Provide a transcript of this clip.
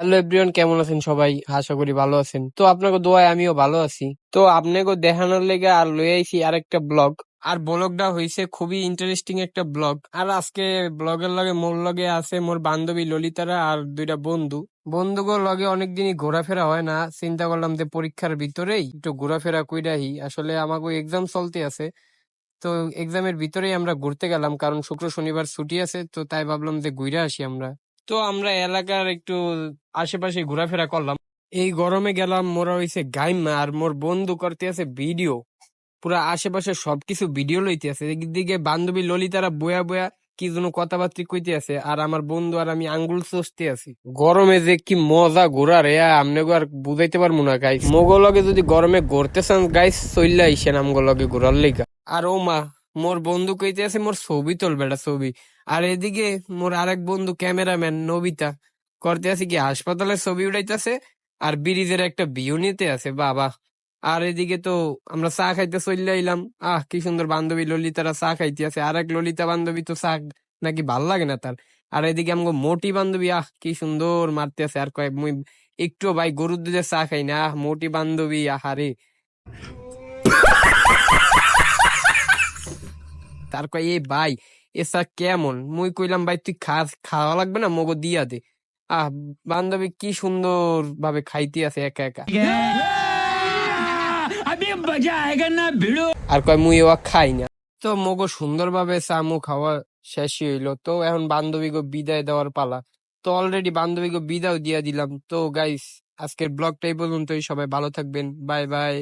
Hello everyone, কেমন আছেন সবাই? আশা করি ভালো আছেন। তো আপনাকে দোয়ায় আমিও ভালো আছি। তো আপনাকে দেখানোর লেগে আর লই আইছি আরেকটা ব্লগ। আর ব্লগটা হইছে খুবই ইন্টারেস্টিং একটা ব্লগ। আর আজকে ব্লগের লগে মোর লগে আছে মোর বান্ধবী ললিতারা আর দুইটা বন্ধু। বন্ধুগুলোর লগে অনেকদিনই ঘোরাফেরা হয় না, চিন্তা করলাম যে পরীক্ষার ভিতরেই একটু ঘোরাফেরা কইরাহি। আসলে আমাকে এক্সাম চলতে আছে, তো এক্সামের ভিতরেই আমরা ঘুরতে গেলাম, কারণ শুক্র শনিবার ছুটি আছে, তো তাই ভাবলাম যে ঘুরে আসি আমরা। তো আমরা এলাকার একটু আশেপাশে ঘোরাফেরা করলাম। এই গরমে গেলাম, মোরা হইছে গাইমা, আর মোর বন্ধু করতে আছে ভিডিও। পুরা আশেপাশে সবকিছু ভিডিও লইতে আছে। একদিকে বান্ধবী ললিতারা বয়া বয়া কি যেন কথাবার্তা কইতে আছে, আর আমার বন্ধু আর আমি আঙ্গুল চষতে আছি। গরমে যে কি মজা ঘোরার, আমনে আর বুঝাইতে পারবো না গাইস। মোগো লগে যদি গরমে ঘুরতে চান গাইস, চইলা আইসেন আমগো লগে ঘোরার লেগা। আর ও মা, মোর বন্ধু কইতে আছে মোর ছবি তুলবে, এটা ছবি। আর এদিকে মোর আরেক বন্ধু ক্যামেরাম্যান নবিতা করতে আছে কি হাসপাতালের ছবি উঠাইতেছে, আর ব্রিজের একটা ভিউ নিতে আছে বাবা। আর এদিকে তো আমরা চা খাইতে চলে আইলাম। কি সুন্দর বান্ধবী ললিতারা চা খাইতে আছে, আর এক ললিতা বান্ধবী তো চা নাকি ভাল লাগে না তার। আর এদিকে আমগো মোটি বান্ধবী কি সুন্দর মারতে আছে, আর কয়েক মুই একটু ভাই গরুর দুধের চা খাই না। মোটি বান্ধবী আহারে, তার কয় এই ভাই এসা কেমন। মুই কইলাম ভাই তুই খাওয়া লাগবে না, মগো দিয়া দে। বান্ধবী কি সুন্দর ভাবে খাইতে আছে একা একা। আর কয় মুই ও খাই না। তো মগো সুন্দর ভাবে চামু খাওয়া শেষই হইলো, তো এখন বান্ধবীকে বিদায় দেওয়ার পালা। তো অলরেডি বান্ধবীকে বিদায় দিয়া দিলাম। তো গাইস, আজকের ব্লগটাই পর্যন্তই। সবাই ভালো থাকবেন, বাই বাই।